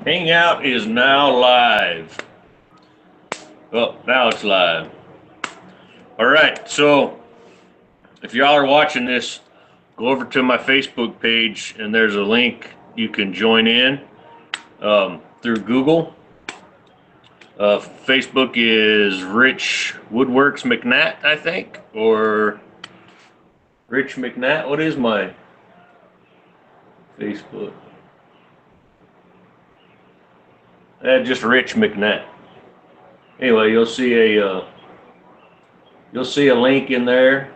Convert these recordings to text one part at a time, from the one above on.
Hangout is now live. Well, now it's live. All right, so if y'all are watching this, go over to my Facebook page and there's a link you can join in through Google. Facebook is Rich Woodworks McNatt, I think, or Rich McNatt. What is my Facebook? Just Rich McNatt. Anyway, you'll see a link in there,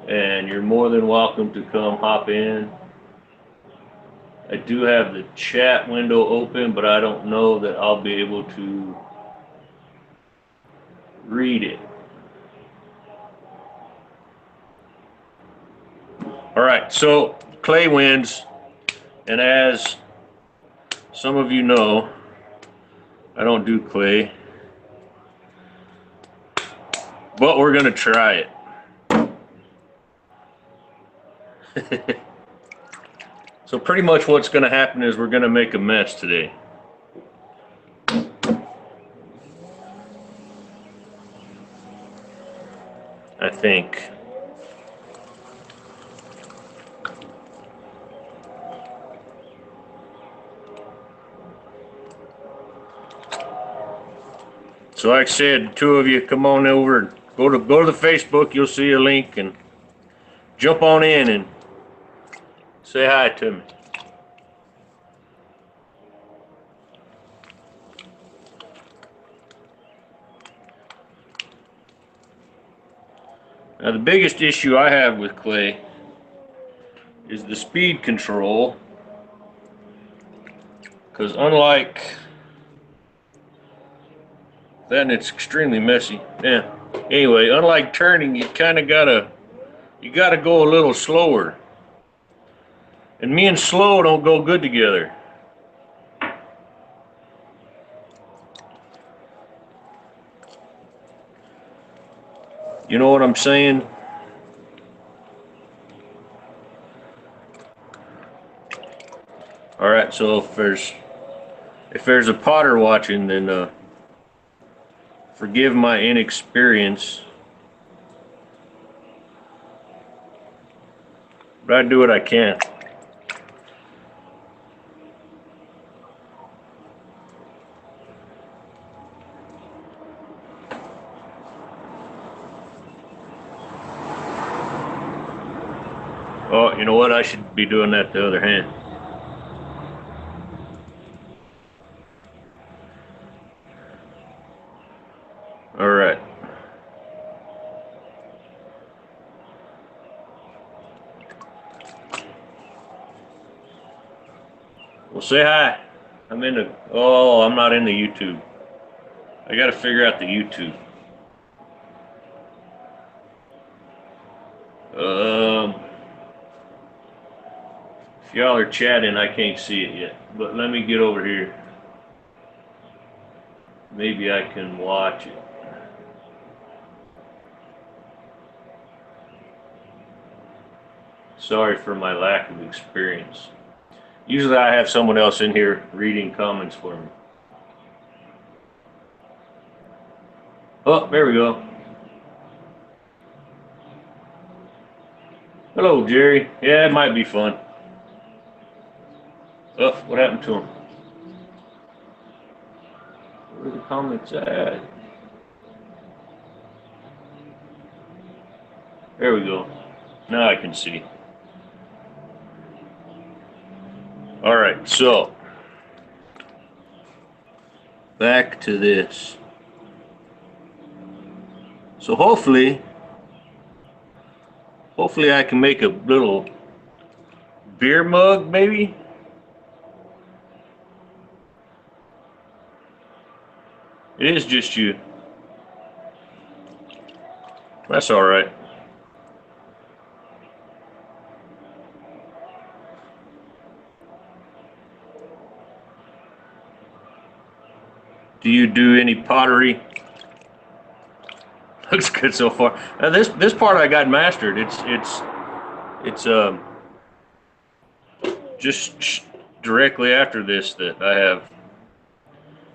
and you're more than welcome to come hop in. I do have the chat window open, but I don't know that I'll be able to read it. All right, so clay wins, and as some of you know, I don't do clay, but we're gonna try it. So pretty much what's gonna happen is we're gonna make a mess today. I think. So like I said, two of you come on over, go to the Facebook, you'll see a link, and jump on in and say hi to me. Now the biggest issue I have with clay is the speed control, because unlike then it's extremely messy. Yeah. Anyway, unlike turning, you gotta go a little slower. And me and slow don't go good together. You know what I'm saying? All right, so if there's a potter watching, then forgive my inexperience, but I do what I can. Oh, you know what? I should be doing that the other hand. All right. Well, say hi. I'm not in the YouTube. I got to figure out the YouTube. If y'all are chatting, I can't see it yet. But let me get over here. Maybe I can watch it. Sorry for my lack of experience. Usually I have someone else in here reading comments for me. Oh, there we go. Hello, Jerry. Yeah, it might be fun. Oh, what happened to him? Where are the comments at? There we go. Now I can see. All right, so back to this. So hopefully I can make a little beer mug, maybe. It is just you. That's all right. Do you do any pottery? Looks good so far. Now this part I got mastered. It's just directly after this that I have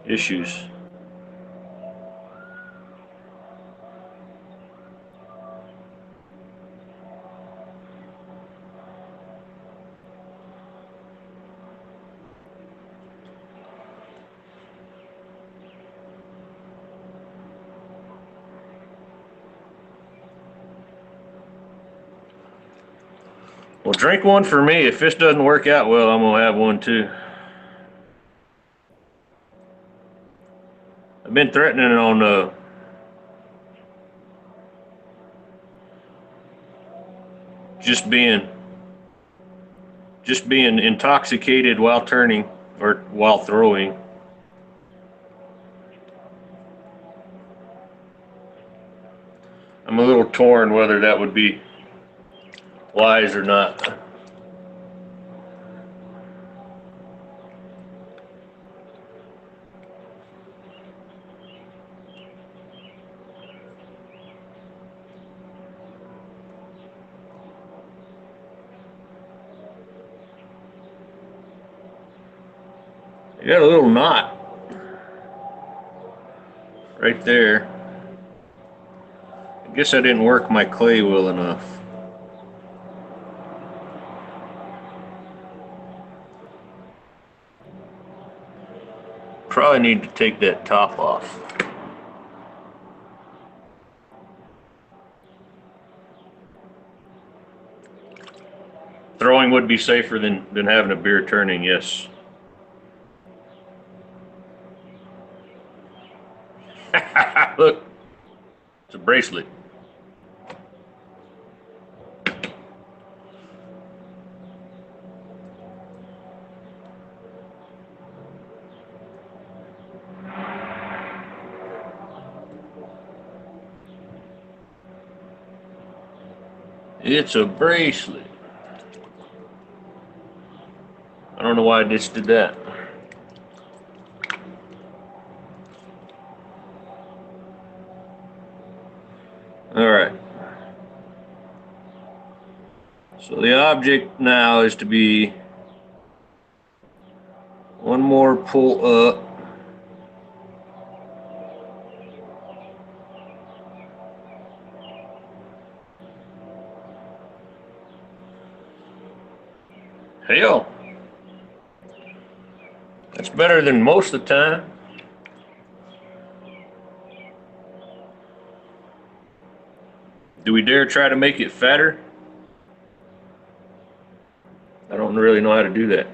issues. Well, drink one for me. If this doesn't work out well, I'm gonna have one too. I've been threatening on just being intoxicated while turning or while throwing. I'm a little torn whether that would be wise or not. You got a little knot right there. I guess I didn't work my clay well enough. Probably need to take that top off. Throwing would be safer than having a beer turning, yes. Look, it's a bracelet. It's a bracelet. I don't know why I just did that. All right. So the object now is to be one more pull up. Hell, that's better than most of the time. Do we dare try to make it fatter? I don't really know how to do that.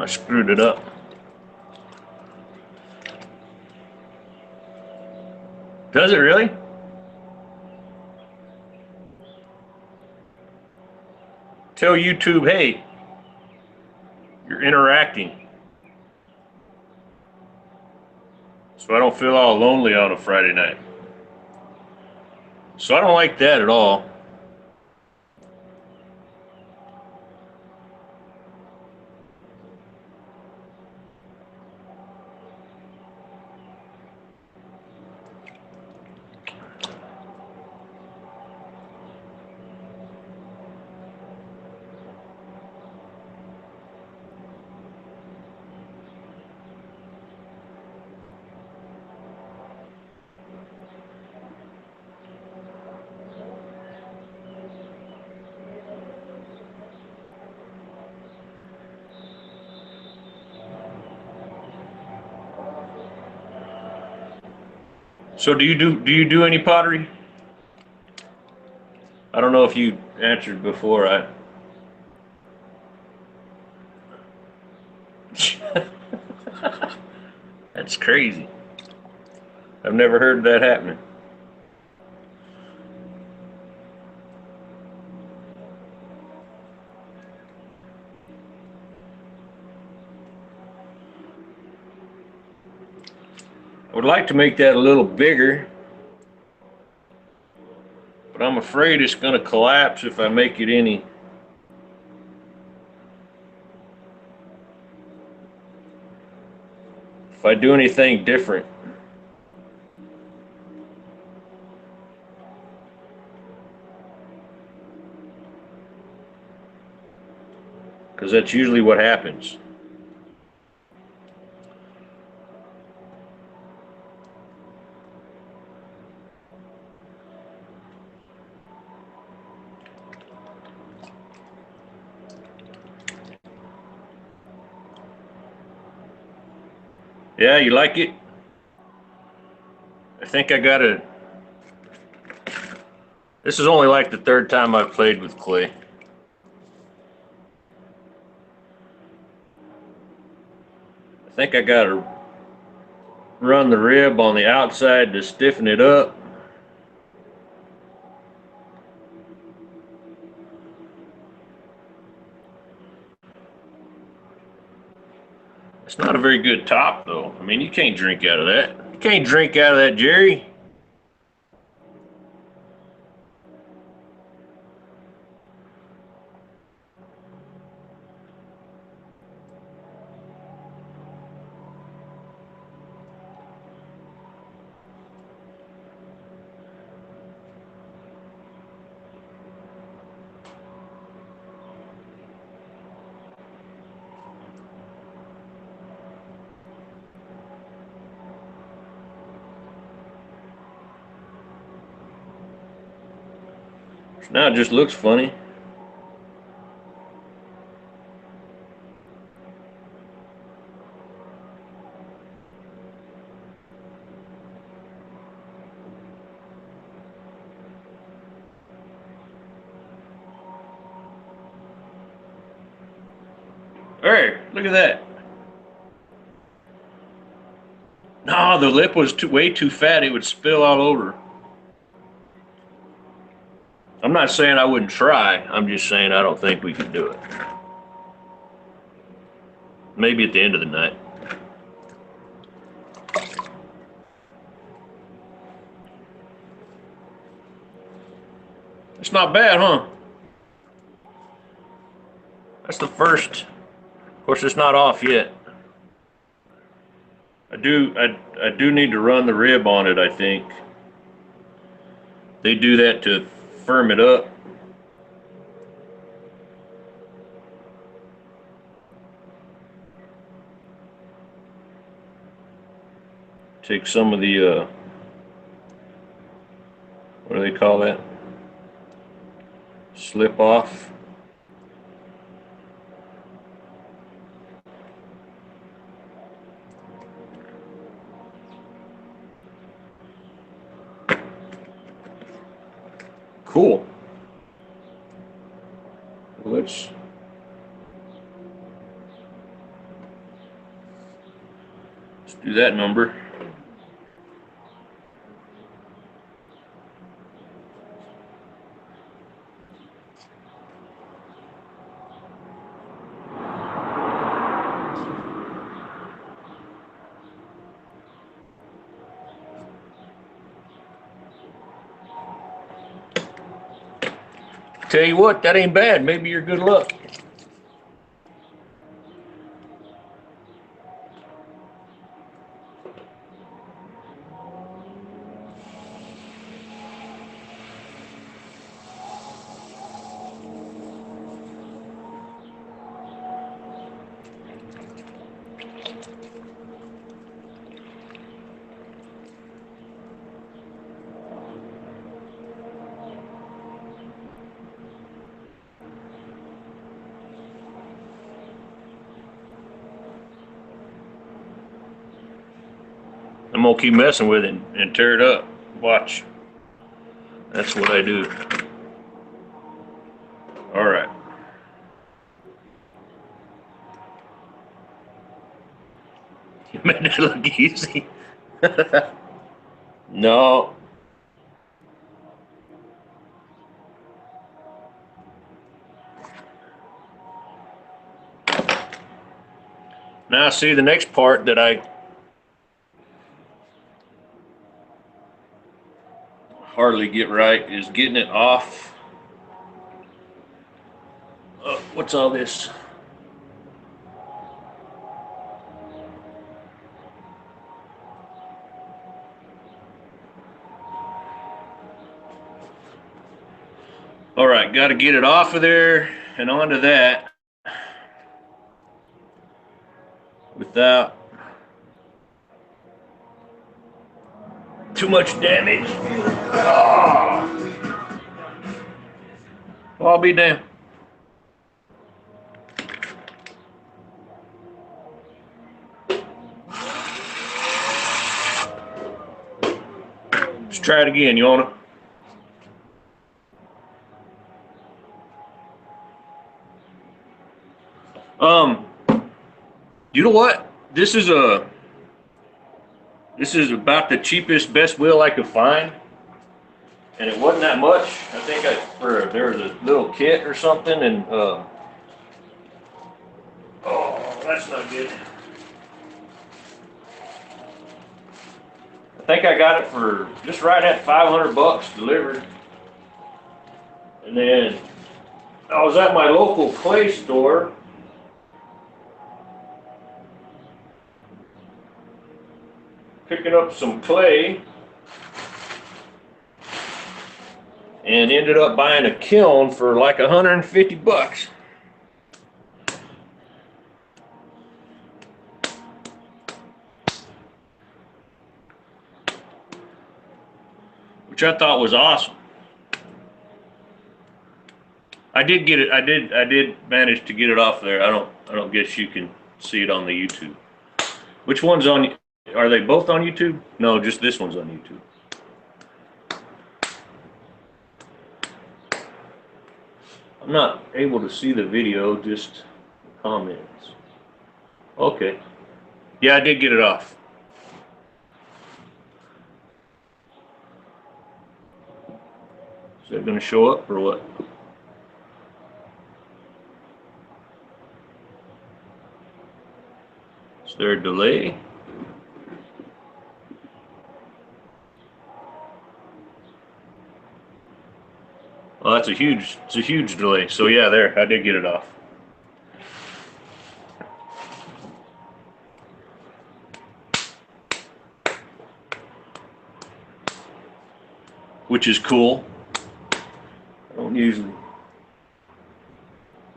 I screwed it up. Does it really? Tell YouTube, hey, you're interacting. So I don't feel all lonely on a Friday night. So I don't like that at all. So do you do any pottery? I don't know if you answered before. That's crazy. I've never heard that happening. would like to make that a little bigger, but I'm afraid it's going to collapse if I make it any. If I do anything different. Because that's usually what happens. Yeah, you like it? I think I got to. This is only like the third time I've played with clay. I think I got to run the rib on the outside to stiffen it up. It's not a very good top, though. I mean, you can't drink out of that. You can't drink out of that, Jerry. Now it just looks funny. Hey, look at that. No, the lip was way too fat. It would spill all over. I'm not saying I wouldn't try. I'm just saying I don't think we could do it. Maybe at the end of the night. It's not bad, huh? That's the first. Of course, it's not off yet. I do need to run the rib on it, I think. They do that to firm it up. Take some of the, what do they call that? Slip off. Cool. Let's do that number. Tell you what, that ain't bad. Maybe you're good luck. I'm gonna keep messing with it and tear it up. Watch. That's what I do. All right. You made it look easy. No. Now see the next part that I hardly get right is getting it off. What's all this? All right, got to get it off of there and onto that without too much damage. Oh, I'll be damned. Let's try it again, Yona. You know what? This is about the cheapest, best wheel I could find, and it wasn't that much. I think there was a little kit or something, and oh, that's not good. I think I got it for just right at 500 bucks delivered, and then I was at my local clay store. Picking up some clay and ended up buying a kiln for like 150 bucks. Which I thought was awesome. I did get it. I did manage to get it off there. I don't guess you can see it on the YouTube. Which one's on? Are they both on YouTube? No, just this one's on YouTube. I'm not able to see the video, just comments. Okay. Yeah, I did get it off. Is that going to show up or what? Is there a delay? Oh, it's a huge delay. So yeah, there, I did get it off. Which is cool. I don't usually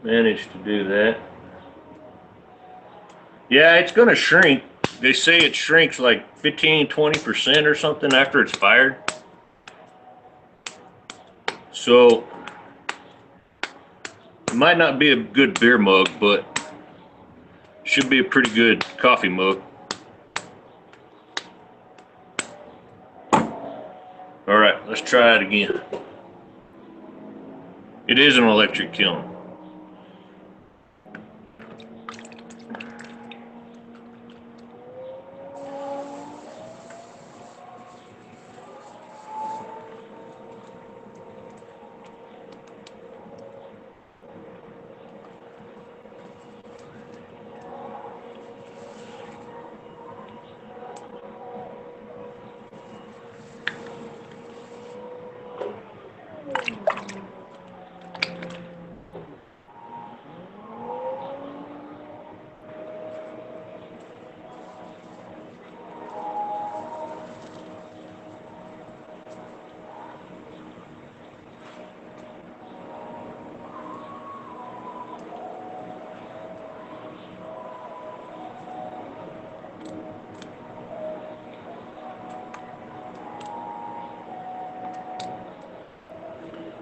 manage to do that. Yeah, it's gonna shrink. They say it shrinks like 15–20% or something after it's fired. So it might not be a good beer mug, but should be a pretty good coffee mug. All right, let's try it again. It is an electric kiln.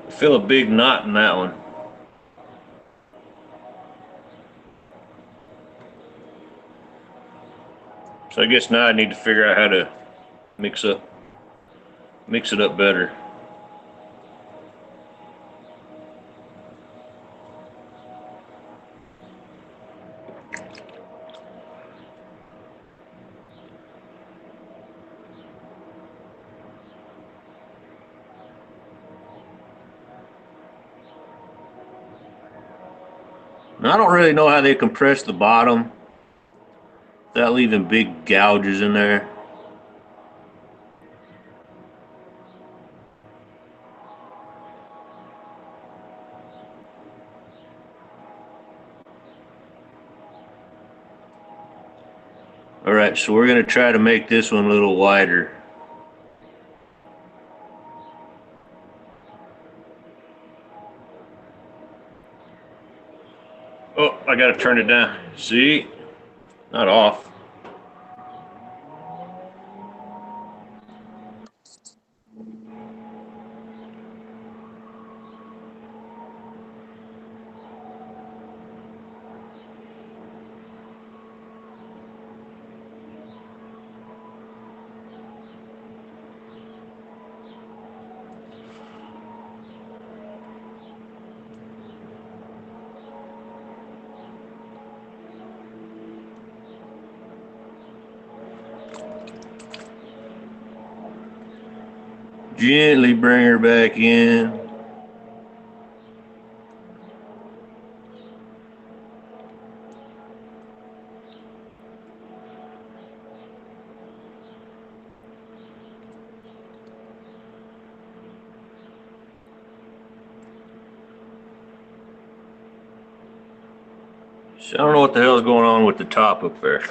I feel a big knot in that one. So I guess now I need to figure out how to mix it up better. Now, I don't really know how they compress the bottom without leaving big gouges in there. All right, so we're going to try to make this one a little wider. Oh, I got to turn it down. See? Not off. Gently bring her back in. So I don't know what the hell is going on with the top up there.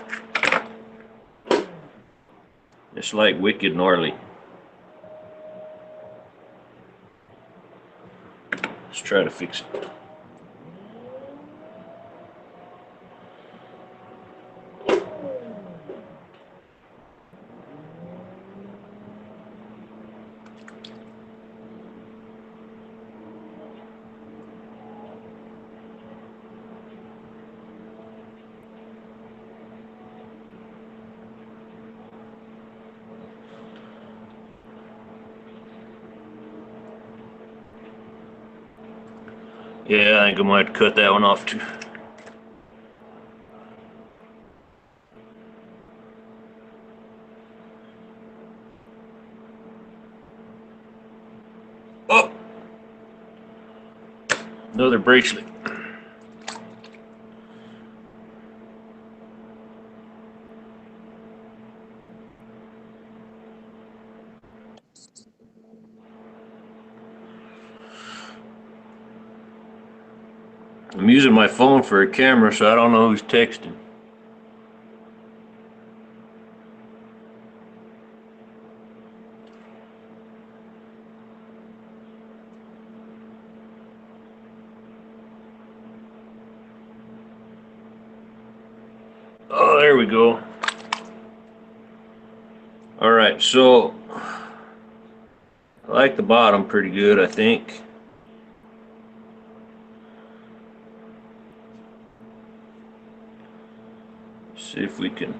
It's like wicked gnarly. Let's try to fix it. Yeah, I think I might cut that one off too. Oh! Another bracelet. I'm using my phone for a camera, so I don't know who's texting. Oh, there we go. All right, so I like the bottom pretty good, I think. See if we can.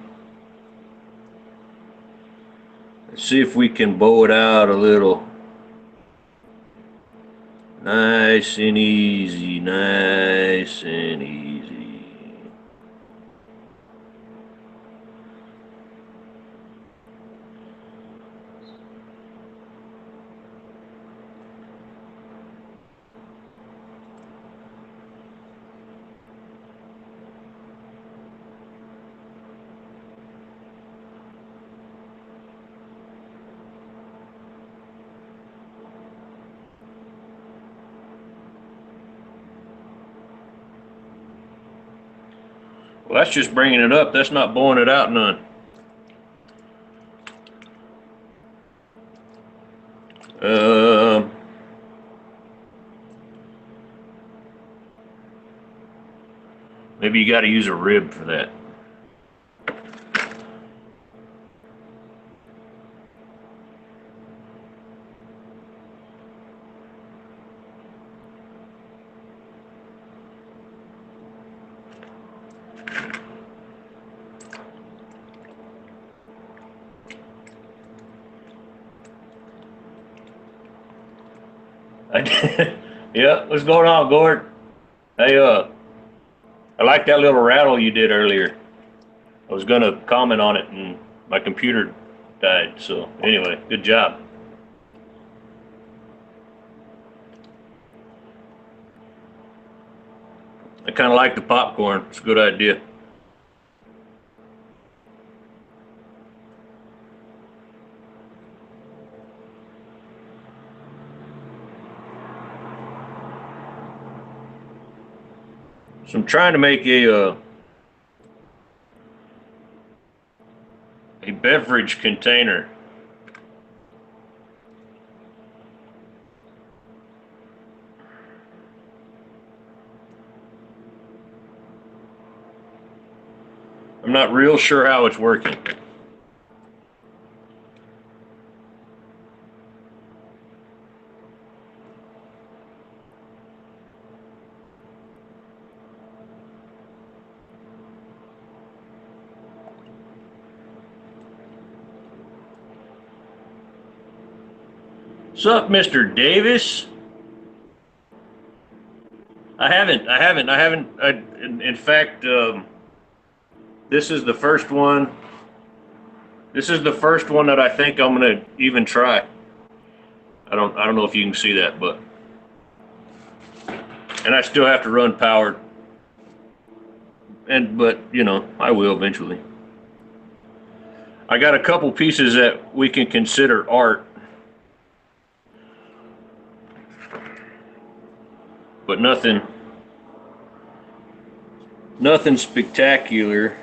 Let's see if we can bow it out a little. Nice and easy, nice and easy. Well, that's just bringing it up. That's not bowing it out none. Maybe you got to use a rib for that. Yeah, what's going on, Gord? Hey, I like that little rattle you did earlier. I was gonna comment on it and my computer died. So anyway, good job. I kind of like the popcorn. It's a good idea. So I'm trying to make a beverage container. I'm not real sure how it's working. What's up, Mr. Davis? In fact, this is the first one. This is the first one that I think I'm gonna even try. I don't know if you can see that, but and I still have to run powered. But you know, I will eventually. I got a couple pieces that we can consider art, but nothing spectacular.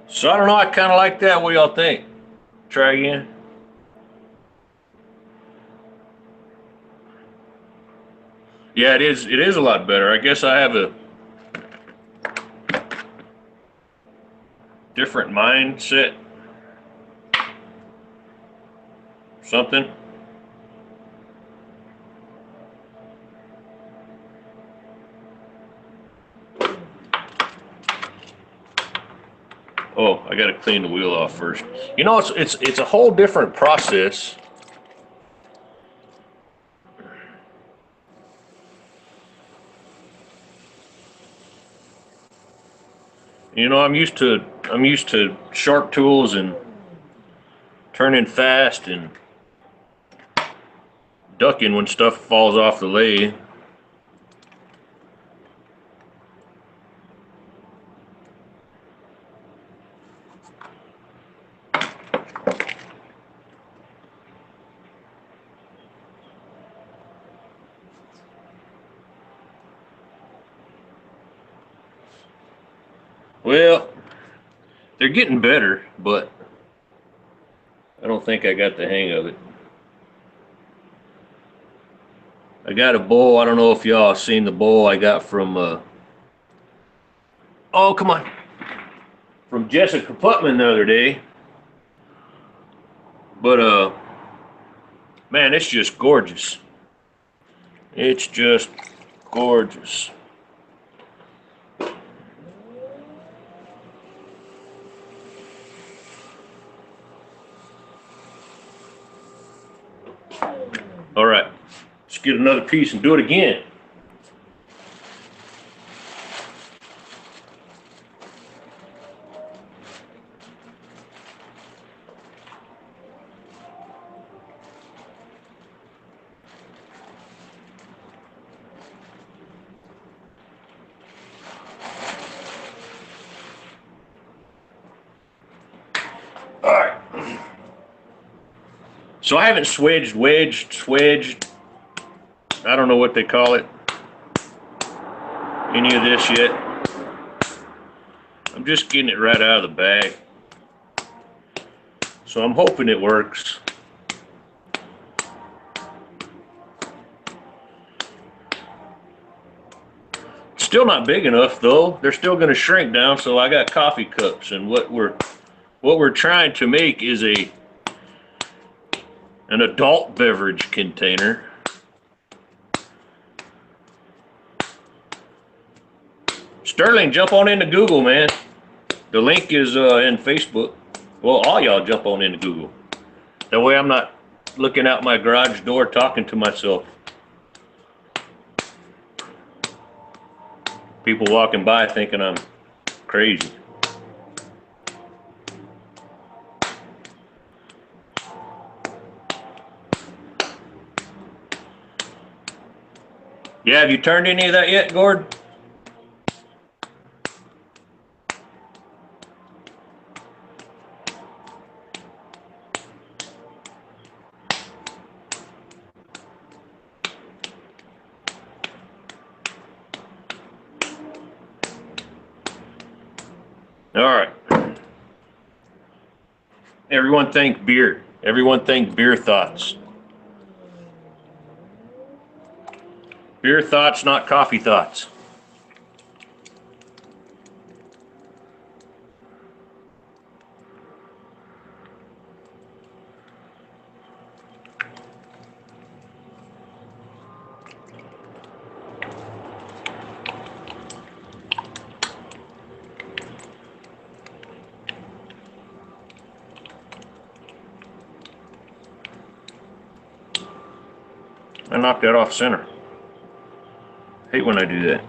So I don't know, I kind of like that. What y'all think? Try again. Yeah, it is a lot better. I guess I have a different mindset. Something. Oh, I got to clean the wheel off first. You know, it's a whole different process. You know, I'm used to sharp tools and turning fast and ducking when stuff falls off the lathe. Well, they're getting better, but I don't think I got the hang of it. I got a bowl. I don't know if y'all seen the bowl I got from oh, come on. From Jessica Putman the other day. But man, it's just gorgeous. It's just gorgeous. All right, let's get another piece and do it again. All right. So I haven't swedged, I don't know what they call it, any of this yet. I'm just getting it right out of the bag. So I'm hoping it works. Still not big enough though. They're still going to shrink down, so I got coffee cups, and what we're trying to make is an adult beverage container. Sterling, jump on into Google, man. The link is in Facebook. Well, all y'all jump on into Google. That way I'm not looking out my garage door talking to myself. People walking by thinking I'm crazy. Yeah, have you turned any of that yet, Gord? All right. Everyone think beer. Everyone think beer thoughts. Beer thoughts, not coffee thoughts. I knocked that off center. Hate when I do that.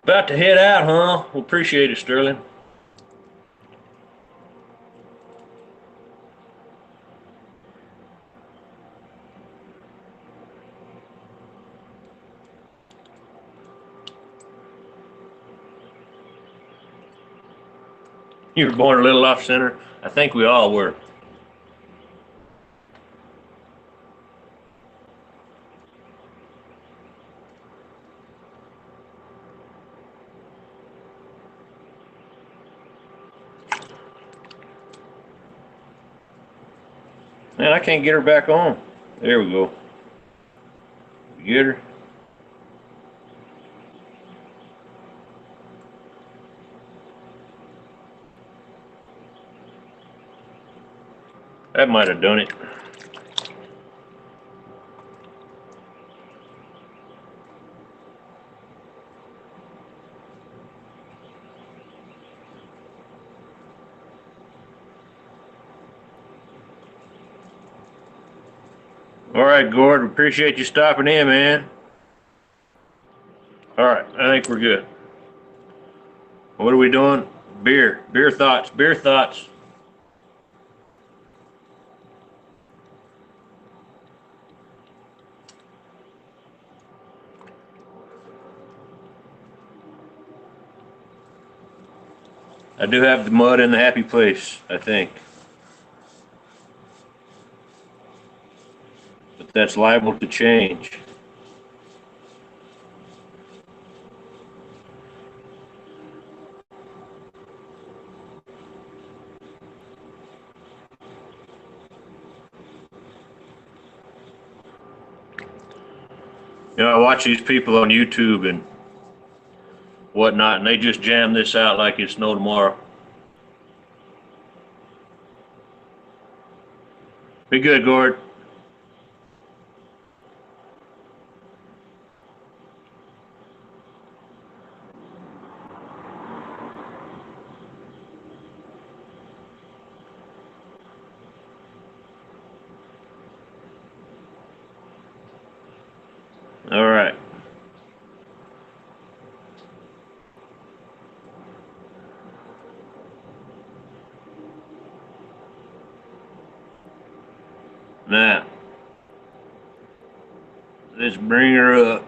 About to head out, huh? Well, appreciate it, Sterling. You were born a little off center. I think we all were. Man, I can't get her back on. There we go. Get her. That might have done it. All right, Gord, appreciate you stopping in, man. All right, I think we're good. What are we doing? Beer. Beer thoughts. Beer thoughts. I do have the mud in the happy place, I think. But that's liable to change. You know, I watch these people on YouTube and whatnot, and they just jam this out like it's no tomorrow. Be good, Gord. All right. Now, let's bring her up.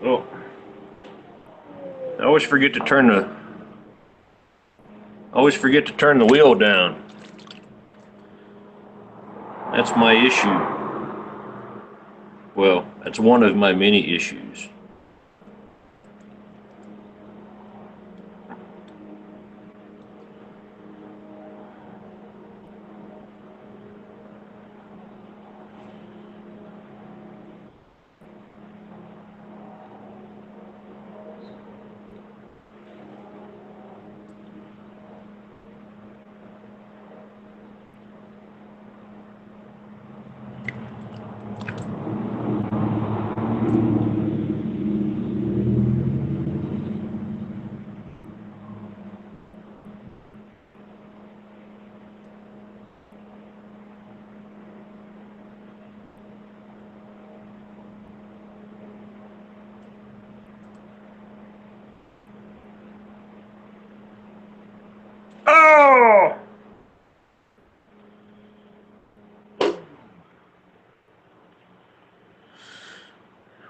Oh, I always forget to turn the wheel down. That's my issue. Well, that's one of my many issues.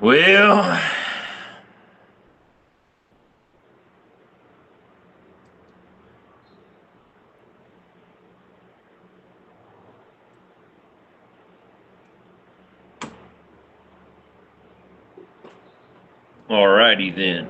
Well, alrighty then.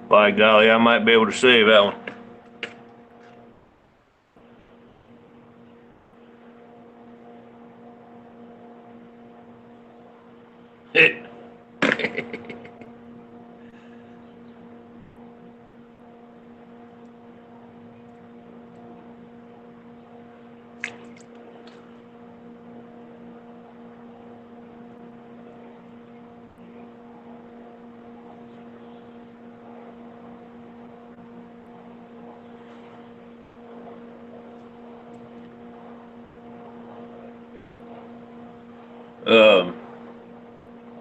By golly, I might be able to save that one. Hit.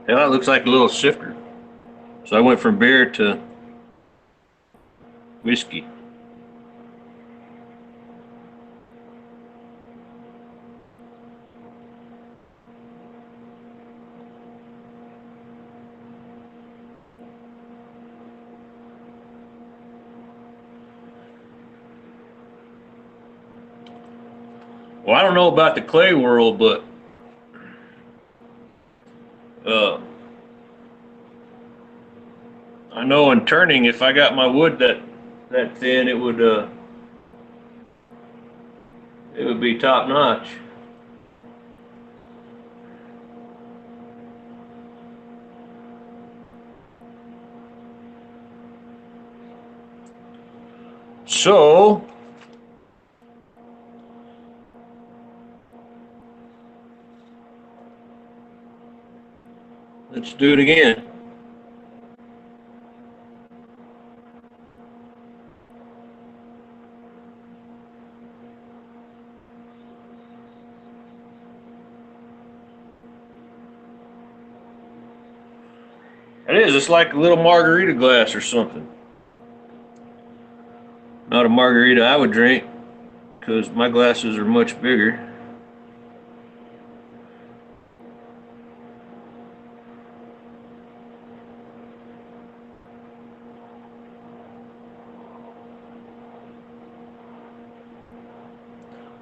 Yeah, it looks like a little sifter. So I went from beer to whiskey. Well, I don't know about the clay world, but uh, I know in turning, if I got my wood that thin, it would be top notch. So let's do it again. It is. It's like a little margarita glass or something. Not a margarita I would drink because my glasses are much bigger.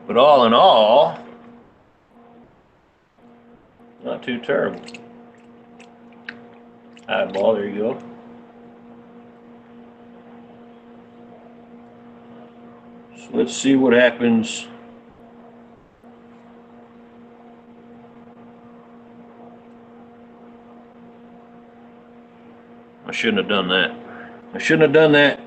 But all in all, not too terrible. Eyeball, there you go. So let's see what happens. I shouldn't have done that. I shouldn't have done that.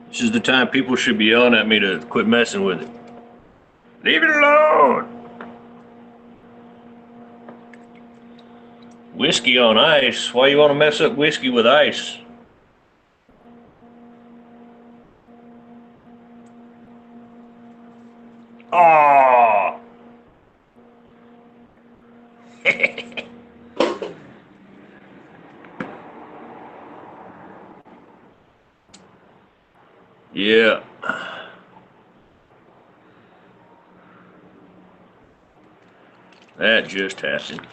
This is the time people should be yelling at me to quit messing with it. Leave it alone. Whiskey on ice? Why you want to mess up whiskey with ice? Oh. Yeah. That just happened.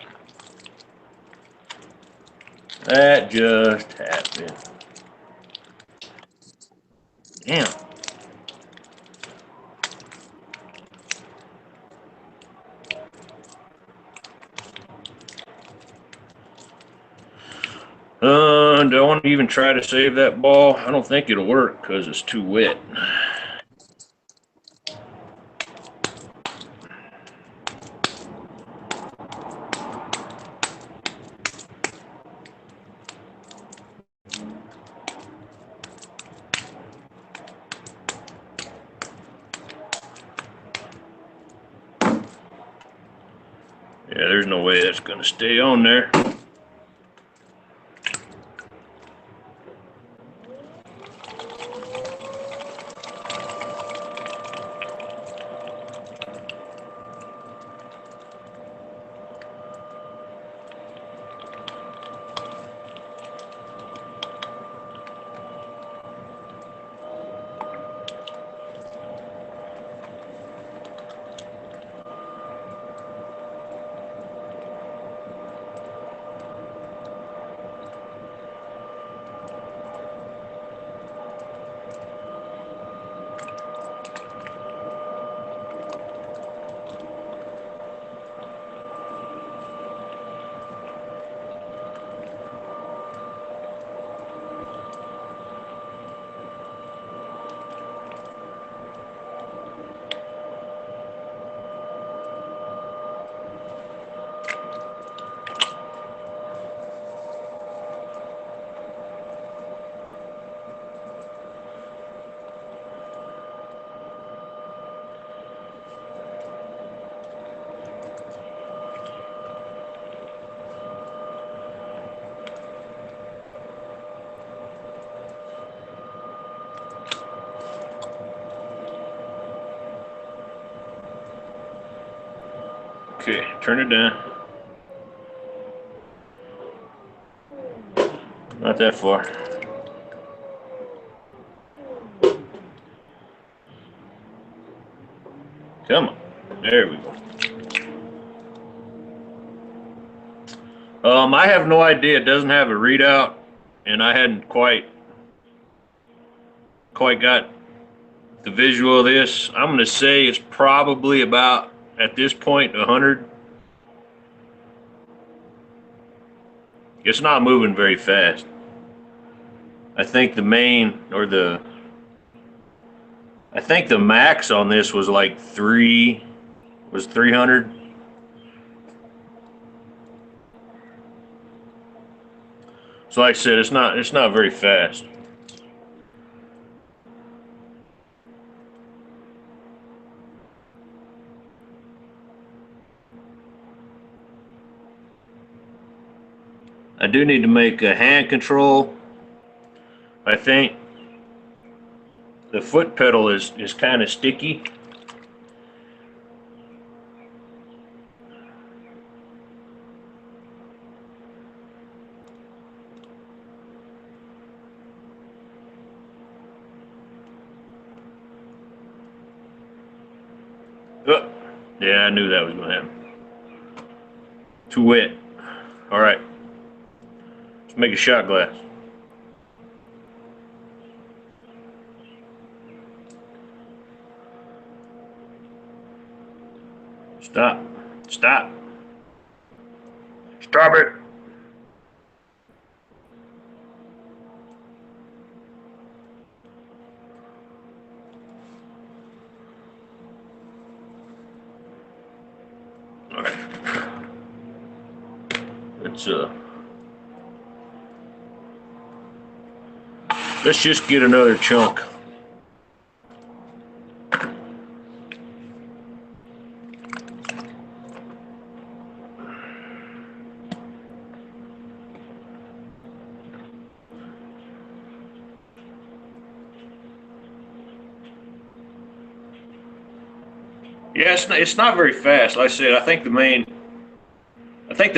That just happened. Damn. Do I want to even try to save that ball? I don't think it'll work because it's too wet. Yeah, there's no way that's gonna stay on there. Okay, turn it down. Not that far. Come on. There we go. I have no idea. It doesn't have a readout, and I hadn't quite got the visual of this. I'm going to say it's probably about, at this point, 100. It's not moving very fast. I think the max on this was like 300. So like I said, it's not very fast. I do need to make a hand control. I think the foot pedal is kind of sticky. Oh, yeah, I knew that was going to happen. Too wet. All right. Let's make a shot glass. Stop. Stop. Stop it. All right. Let's just get another chunk. Yeah, it's not very fast. Like I said, I think the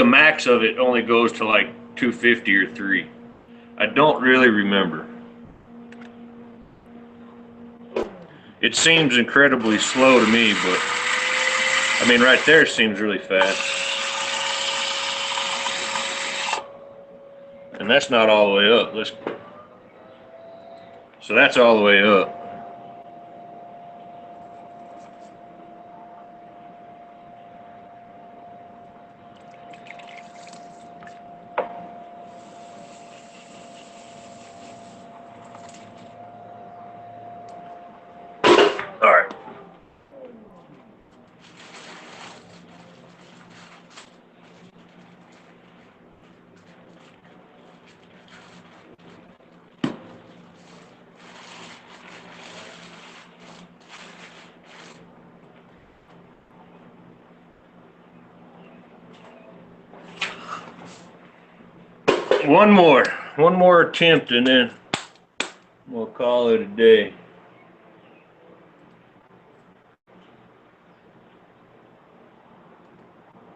max of it only goes to like 250 or 3. I don't really remember. It seems incredibly slow to me, but I mean, right there seems really fast. And that's not all the way up. So that's all the way up. All right. One more attempt, and then we'll call it a day.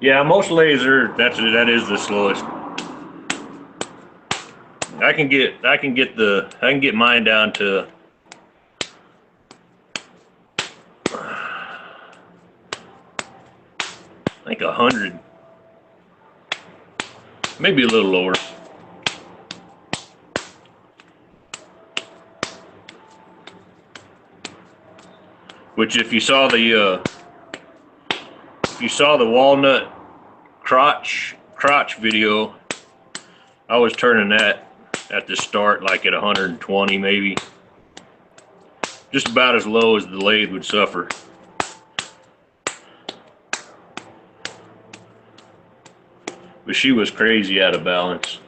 Yeah, most laser, that is the slowest. I can get mine down to I think 100, maybe a little lower. Which, if you saw the walnut crotch video, I was turning that at the start like at 120 maybe, just about as low as the lathe would suffer. But she was crazy out of balance.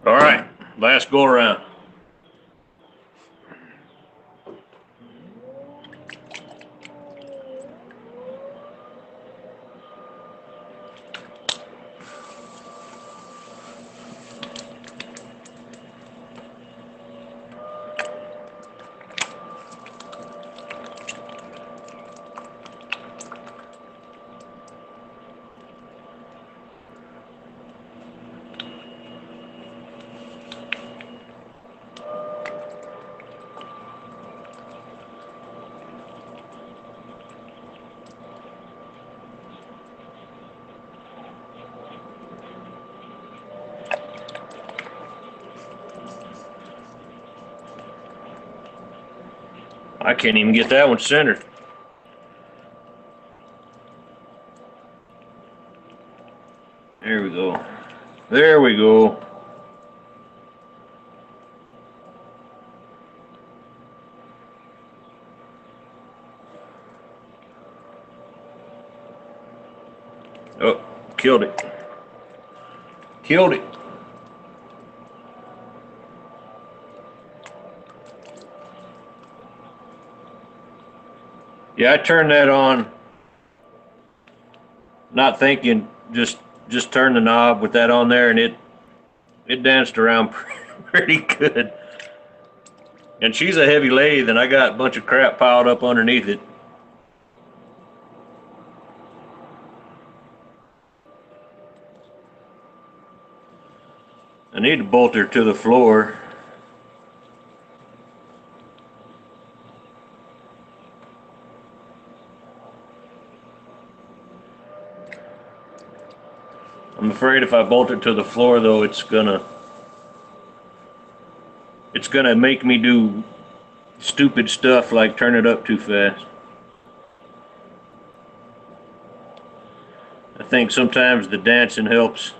All right, last go around. I can't even get that one centered. There we go. There we go. Oh, killed it. Killed it. Yeah, I turned that on, not thinking, just turn the knob with that on there, and it danced around pretty good. And she's a heavy lathe, and I got a bunch of crap piled up underneath it. I need to bolt her to the floor. I'm afraid if I bolt it to the floor, though, it's gonna make me do stupid stuff like turn it up too fast. I think sometimes the dancing helps.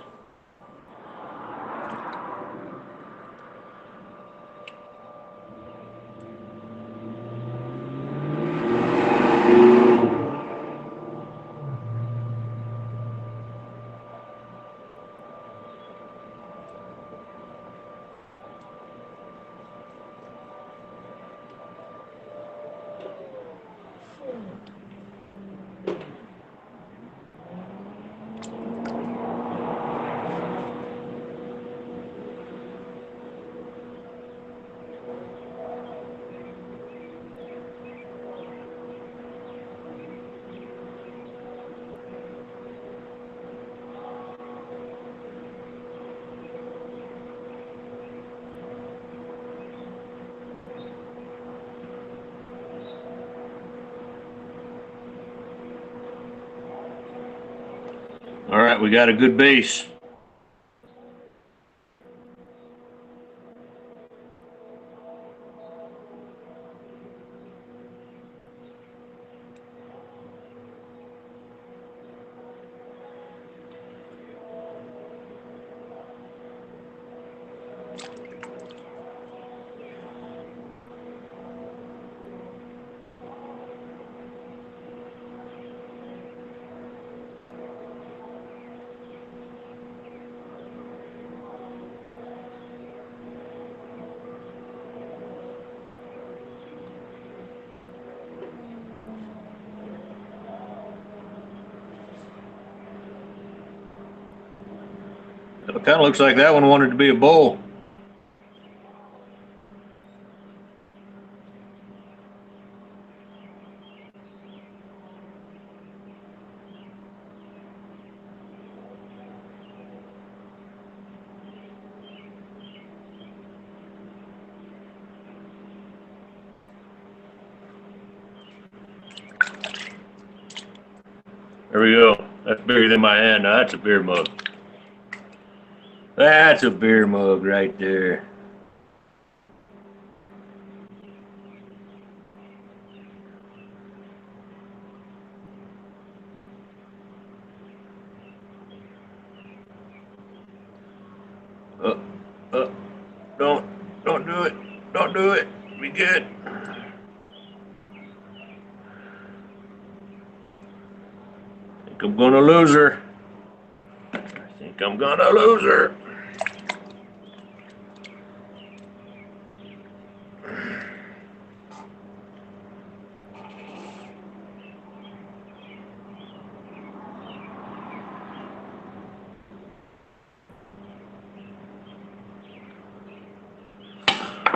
All right, we got a good base. It kind of looks like that one wanted to be a bowl. There we go. That's bigger than my hand. Now that's a beer mug. That's a beer mug right there. Uh, uh, don't do it. Don't do it. Be good. I think I'm gonna lose her. I think I'm gonna lose her.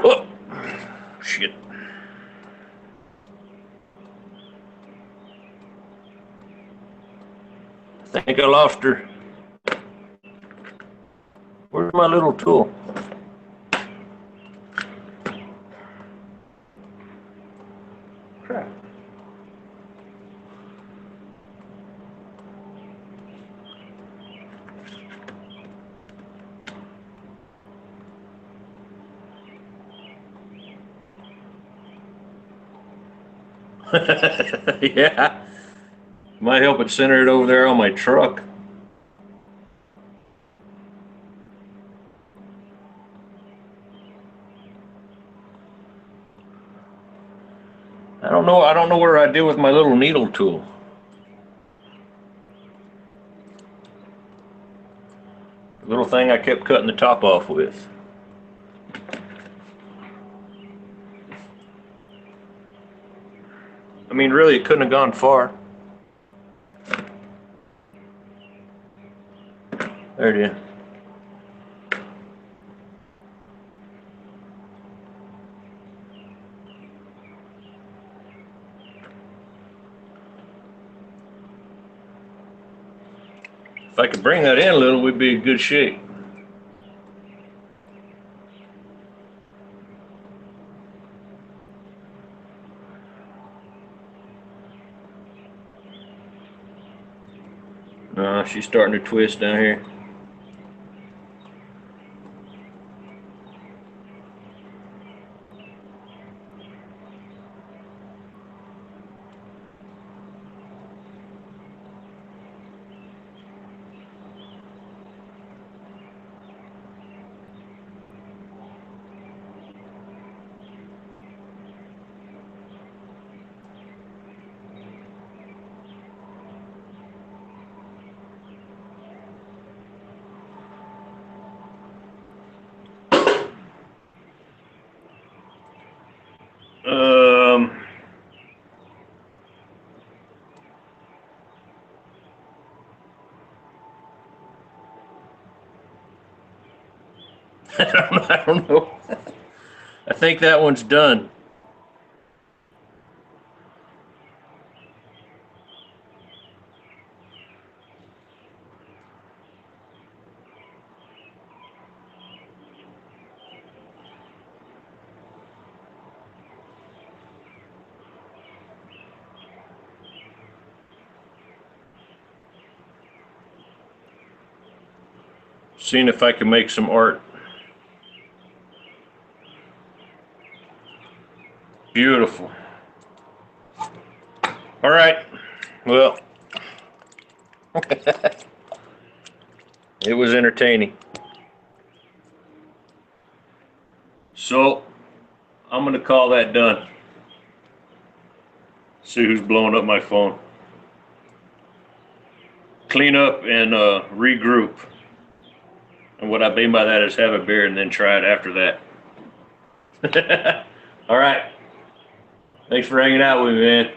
Oh, shit. I think I lost her. Where's my little tool? Crap. Yeah. Might help it center it over there on my truck. I don't know where I did with my little needle tool. The little thing I kept cutting the top off with. I mean, really, it couldn't have gone far. There it is. If I could bring that in a little, we'd be in good shape. She's starting to twist down here. I don't know. I think that one's done. Seeing if I can make some art. Beautiful. All right. Well, it was entertaining. So I'm going to call that done. See who's blowing up my phone. Clean up and regroup. And what I mean by that is have a beer and then try it after that. All right. Thanks for hanging out with me, man.